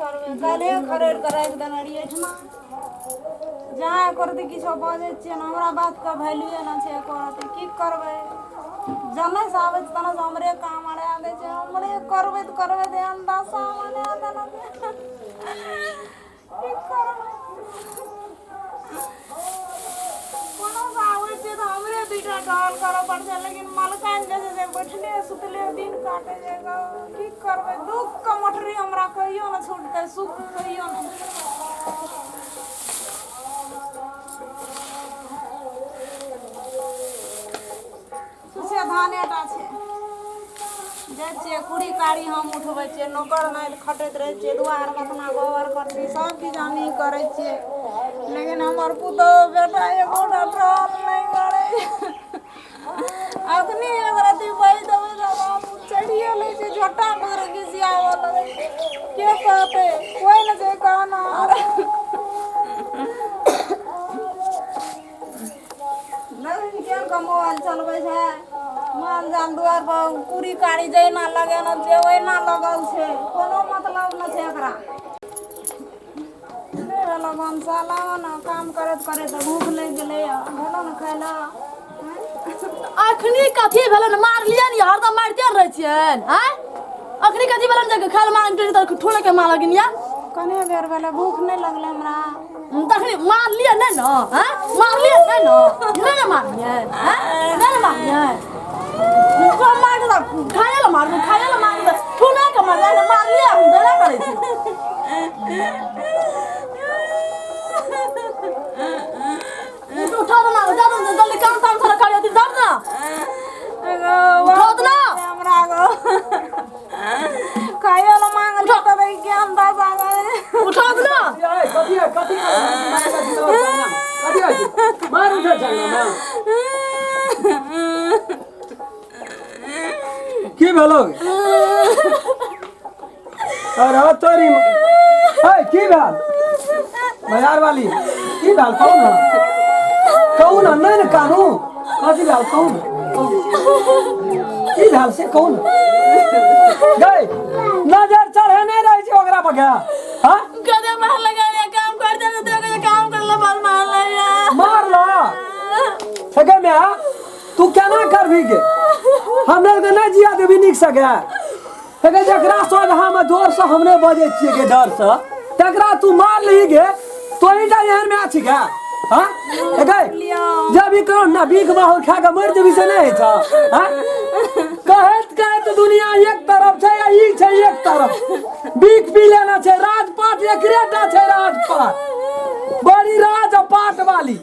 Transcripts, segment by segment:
करबे काले खरेर करे एकदम अड़िए छना जहाँ करते किछो बजे छियै न हमरा बात का वैल्यू ना छै करते की करबे जमे से आवे तना से हमरे काम आड़े आवे छै हमरे करबे त करबे दे अंदाज सामने आता ना की करबे कोनो आवे छै त हमरे बीटा डाल करो पड़ छै लेकिन मलकान जैसे से बैठले सुतले दिन काटे जाएगा की करबे दुख का मटरी हमरा कहियो ना छूटते सुख कहियो ना सुसे धानेटा छै जाइ छियै कुड़ी काड़ी हम उठबै छियै नौकर नाइल खटैत रहै छियै दुआर मथना गोबर करती सब चीज हम ही करै छियै लेकिन हमर पुतहु बेटा एकोटा टहल नहीं करे अखनी एक रति बहि देबै त बाबू चढ़िए लै छै झोटा पर घिसियावऽ लगै के कहतै कोई न छै कहना नहीं केहन का मोबाइल चलबै छै माल जाल दुआर पर कुड़ी काड़ी जैना लगेना छै ओहिना लगल छै कोनो मतलब न छै एकरा नहीं भेलो भनसाला न काम करैत करैत भूख लग गेलै भेलो न खाइला अखनी कथी भेलन मार लिया नि हरदम मारते रहै छियन हैं अखनी कथी भेलन जे खाल मांग के त ठोले के मार लगिन या कने बेर भेले भूख नहीं लगले हमरा तखनी मार लिया नहीं न हैं मार लिया नहीं न नहीं मार लिया हैं नहीं मार लिया तो मार के खाया ला मार ठोले के मार लिया हम देना करे छी उठा ना जल्दी काम थोड़ा कर दी दब ना उठा ना हमरा गो खाया ला मांग ले त दे के अंदाज आ गए उठा ना कथी मार उठा चलना ना की भेलो अरे तोरी ए की भेल बाजार वाली की भेल कहू ना नहीं न कानू कथी भेल कहू ना की भेल से कहू ना गई नजर चढ़े नहीं रही छै ओकरा पर गया हां कदे मार लगा ले काम कर दे तो काम कर लो बल मार ले मार लो सके में तू केना करबी गे हमरे के नहीं जिया देबी निक सके सके जकरा सोधा में जोर से हमने बजे छिए के डर से तकरा तू मार ली गे तो इटा यहर में आछि गा हां सके जब ई करो ना बीख बाहर खा के मर जेबी से नहीं था हां कहत दुनिया एक तरफ छै या ई छै एक तरफ बीख पी लेना छै राजपाट एकरेटा छै राजपाट बड़ी राजपाट वाली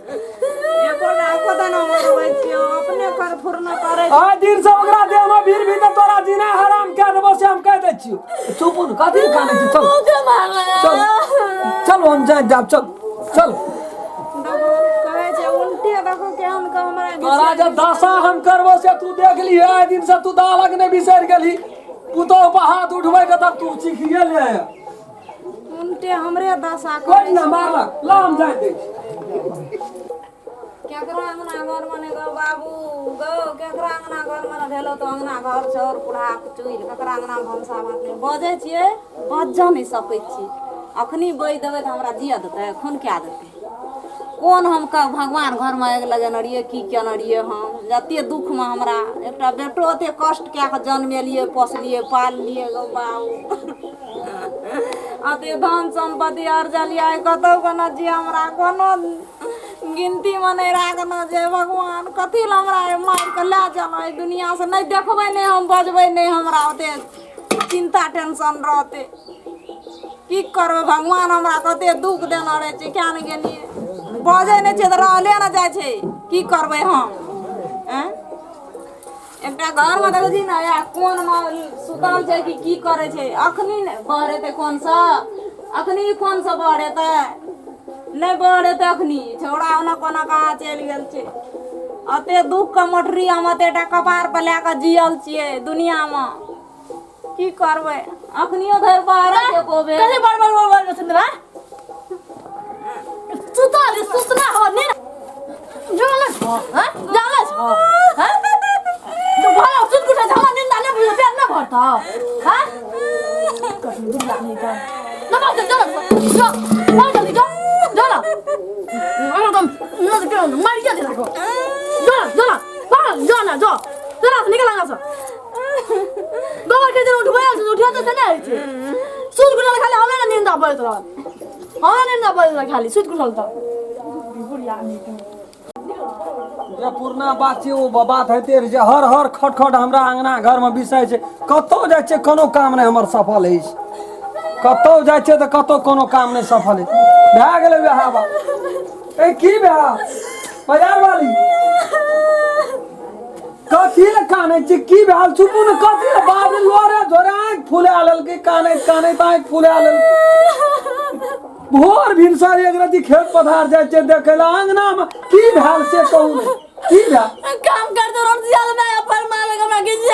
एको ना कोदन मरबै छियो अपने कर फुरना करे आ दिन से ओकरा देह में भीड़ भी त तोरा जीना हराम के देबो से हम कह दै छियो चुप न कथि काने छी चल चल चल हम जाए जाब चल चल देखो कहे छै उल्टे देखो के हम का हमरा तोरा जे दशा हम करबो से तू देख ली है दिन से तू दालक ने बिसर गेली पुतो पर हाथ उठबै के तब तू सीखिए ले उल्टे हमरे दशा कोई ना मारलक ला हम जाए दे केकरा अंगना घर मने गो बाबू गो केकरा अंगना घर मने भेलो तो अंगना घर छोर पुढ़ा चुइल केकरा अंगना भंसा भात नहीं बजे छिए बज नहीं सकै छी अखनी बई देबै त हमरा जिया देतै खून क्या देतै कोन हम का भगवान घर में एक लगनरिए की केनरिए हम जते दुख में हमरा एकटा बेटो ओते कष्ट क्या के जन्मेलिए पोसलिए पाललिए गो बाबू अते धन संपत्ति अर्जलिए कतौ कोना जी हमरा कोनो गिनती में नहीं राखना जे भगवान कथी ल हमरा मार के ले चलो दुनिया से नहीं देखबै नहीं हम बजबै नहीं हमरा ओते चिंता टेंशन रहते की करबै भगवान हमरा कते दुख देना रहे छै क्या न गेलिए बजे नहीं छै त रहले न जाय छै की करबै हम हैं एकटा घर में देखै छी न या कोन में सुतल छै कि की करे छै अखनी बहरेते कोन सा अखनी कोन सा बहरेते नहीं बढ़े तखनी छोड़ा ओना कोना कहाँ चल गेल छे अते दुख का मटरी हम अतेटा कपार पर लेके जियल छिए दुनिया में की करबै अखनियो घर बाहर के कोबे कथी बड़ सुंदरा सुतना हो ने जाला छ हैं जाला छ हैं तो भाला सुन कुटा झमा निंदा ने बुझे न भरता हैं कथी दुनिया नहीं का नमाज जा जल्दी जा ना अरे तुम ना तो क्यों मार क्या तेरा को जा ना निकल आना सा बाबा के दिन उठा तो ना है सूद को खाली हमें ना नींद पड़े तो हमें नींद पड़े खाली सूद को चलता बुढ़िया जे पुरना बात छै ओ बात होते रहे छै हर खटखट हमरा अंगना घर में बिसाय छै कतौ जाय छै कोनो काम नहीं हमर सफल है कतौ जाय छै त कतौ कोनो काम नहीं सफल है भए गेलै बियाह बा ए की बियाह बाजार वाली कथी ले काने छै की बियाह चुप न कथी ले बाप लोरे झोरे आंख फुले आलल के काने त आंख फुले आलल भोर भिनसर एक रति खेत पथार जाय छै देखे ला अंगना में की भेल से कहू की भेल काम कर दो रोज जाल में अपन मारे हमरा किसी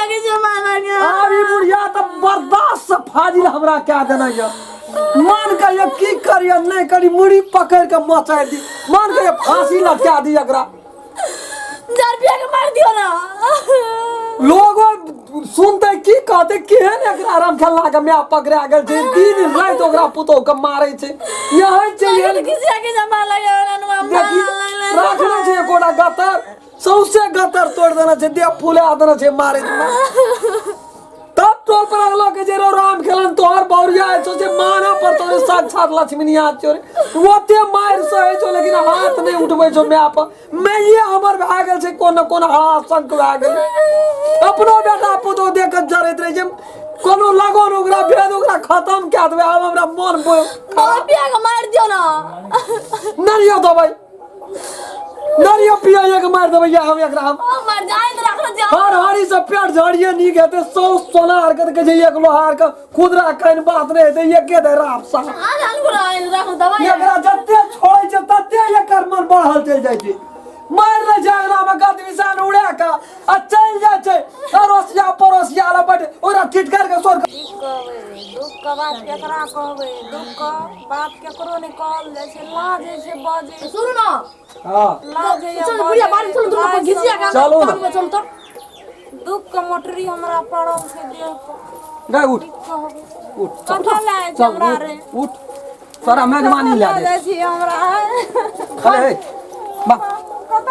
मार के अरे बुढ़िया त बर्दाश्त से फाजिल हमरा क्या देना ये मान के ये की करिए नहीं करी मुड़ी पकड़ के मचाई दी मान के फांसी लटका दी एकरा 1000 रुपया के मार दियो ना लोगो सुनते की कहते केहन एकरा आराम खेला के मैं पकड़ा गेल छै दिन रात ओकरा पुतो के मारै छै यही छै ये किसी के जमा लगे देखी राखना छै एकोटा गतर सौसे गतर तोड़ देना छै दे फुले देना छै मारे तब टोल पर अगलो के जेरो राम खेलन तोहर बौरिया है छो जे माना पर तोरे साक्षात लक्ष्मी आ चोरे ओते मार सहे छो लेकिन हाथ नहीं उठबै छो मैं पर मैं ये हमर भए गेल छै कोन कोन आशंक भए गेल अपनो बेटा पुतो देख के जरैत रहे छै कोनो लगन ओकरा भेद ओकरा खत्म क्या देबे अब हमरा मन रुपया के मार दियो ना नरियो दबाई नरियो पिया एक मार देबे या हम एकरा हम मर जाए तो रखना जा हर हारी से पेट झड़िए नी गते 100 सोनार के जे एक लोहार के खुदरा कइन बात नहीं दे एके दे राप सा आज हम बोला रख दवाई एकरा जत्ते छोड़ै छै तत्ते एकर मन बढ़ल चल जाइ छै मार ले जागरा में गद विसान उड़े का आ चल जाय छै अरोसिया परोसिया ला बट ओरा ठिठकर के सोर दुख का बात केकरा कहबे दुख का बात केकरो नहीं कहल जाय छै लाज से बाजे सुनो ना हां लाज चल बुढ़िया बारी चल तुम घिसिया का चलो ना चल तो दुख का मोटरी हमरा पड़ल छै देह पर गए उठ कहबे उठ कथा लाए छै हमरा रे उठ सारा मेहमानी ला दे छी हमरा खले हे बा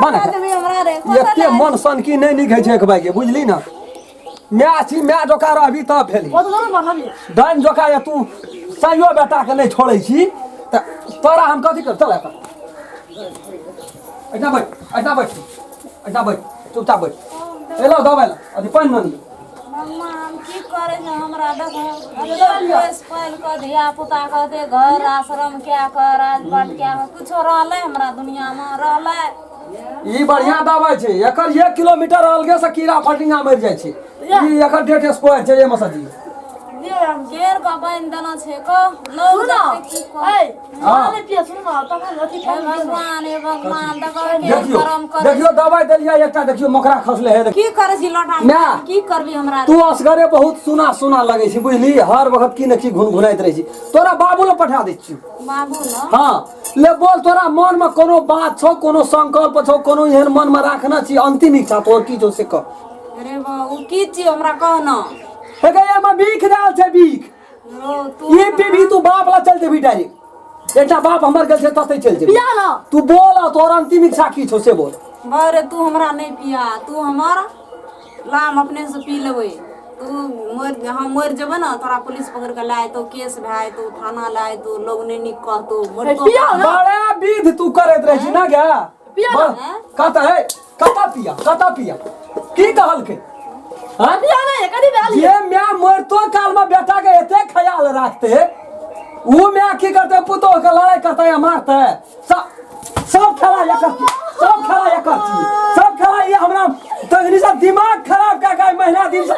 माने देबी हमरा रे एते मन सन की नहीं निकै छै एकबाई के बुझली ना मैं छी मैं जोका रहबी त भेली वो तो ना बनली डाइन जोका या तू साइयो बेटा के नहीं छोड़ै छी त तोरा हम कथि कर चल एता ऐसा बैठ चुपचाप बैठ एलो दबाई ला अथी पानी मांगी भगवान की करे छै हमरा देखो स्पाइल क दिया पुता क दे घर आश्रम क्या कर राजपाट क्या कुछो रहले हमरा दुनिया में रहले ई बढ़िया दवाई छै एकर 1 किलोमीटर अलगे से कीड़ा फटिंगा मर जाय छै ई एकर डेट स्क्वायर छै ये मसाजी घेर का बन देना छै को लोग देखते की ए माने पिया सुन ना तो हम अथी हे भगवान देखो के देखियो कर्म कर देखियो दवाई देलिया एकटा देखियो मोकरा खसले है की करे छी लोटा मैं की करबी हमरा तू असगरे बहुत सुना लगे छी बुझली हर वक्त की न की घुनघुनाइत रहे छी तोरा बाबू ले पठा दै छी बाबू न हां ले बोल तोरा मन में कोनो बात छौ कोनो संकल्प छौ कोनो एहन मन में राखना छी अंतिम इच्छा तोर की जो से कह अरे बाबू की छी हमरा कहना हे गया में बीख डाल छै बीख तू ये पे भी तू बाप ला चल जेबी डायरेक्ट एकटा बाप हमर गेल छै तते चल जेबी पिया ना तू बोल तोर अंतिम इच्छा की छौ से बोल बारे तू हमरा नहीं पिया तू हमारा लाम अपने से पी लेबै तू हम मर जेबे ना तोरा पुलिस पकड़ के लाए तो केस भाई तो थाना लाए तो लोग नहीं निक कहतो पिया ना बड़ा विध तू करत रह छी ना गे पिया ना कहता है कता पिया की कहल के हां पिया ना कदी वाली ये मैं मरतो काल में बेटा के एते ख्याल रखते वो मैं की करते पुतो के लड़ाई करता है मारता है सब खेला ये करती सब खेला ये हमरा तगनी से दिमाग खराब का का महीना दिन से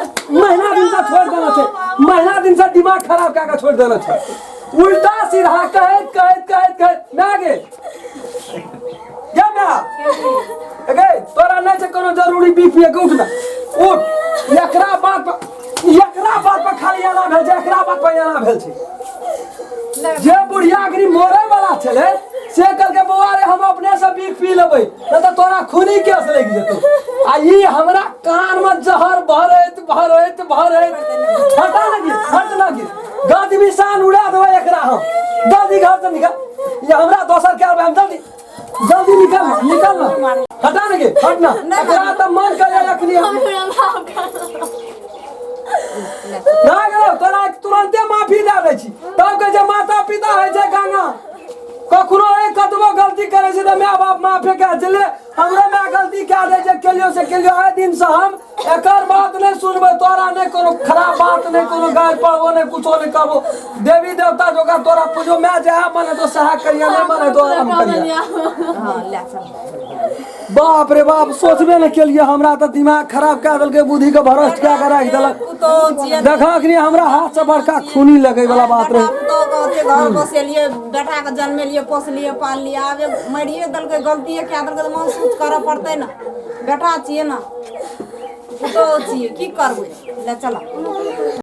छोड़ देना छै महीना दिन से दिमाग खराब का छोड़ देना छै उल्टा सीधा कहत ना गे या ना गे तोरा नहीं छै कोनो जरूरी बीपी के उठ ना उठ एकरा बात पर खाली आना भेल छै एकरा बात पर आना भेल छै जे बुढ़िया गिरी मोरे वाला छले से कल के बौआ रे हम अपने से बीख पी लेबै न त तोरा खूनी केस लग जेतौ आ ई हमरा कान में जहर भरैत हटा लगी हट लगी गद विशान उड़ा देबै एकरा हम जल्दी घर से निकल ये हमरा दोसर क्या हम जल्दी जल्दी निकल ना हटा ना के हटना तेरा तो मन करे रखनी हम ना गलो तोरा तुरंते माफी दे दै छी तब के जे माता पिता है जे गाना कखनो एक कतबो गलती करे छै त माय बाप माफे कह चले हमरा माय गलती कह दे जे केलियो से केलियो आइ दिन से हम एकर बात नहीं सुनबे तोरा नहीं कोनो खराब बात नहीं कोनो गाय पढ़बो नहीं कुछो नहीं करबो देवी देवता जोगा तोरा पूजो मैं जहा मने तो सहा करिया नहीं मने तो हम करिया हां ले चल बाप रे बाप सोचबे नहीं केलिए हमरा तो दिमाग खराब कर देलके बुद्धि के भ्रष्ट क्या कर राख देलक देखा अखनी हमरा हाथ से बड़का खूनी लगे वाला बात रे तो कहते घर बसेलिए बेटा के जन्मेलिए पोसलिए पाललिए आबे मरिए दलके गलती क्या दलके महसूस करे पड़ते ना बेटा छिए ना तो छिए की करबे ले चला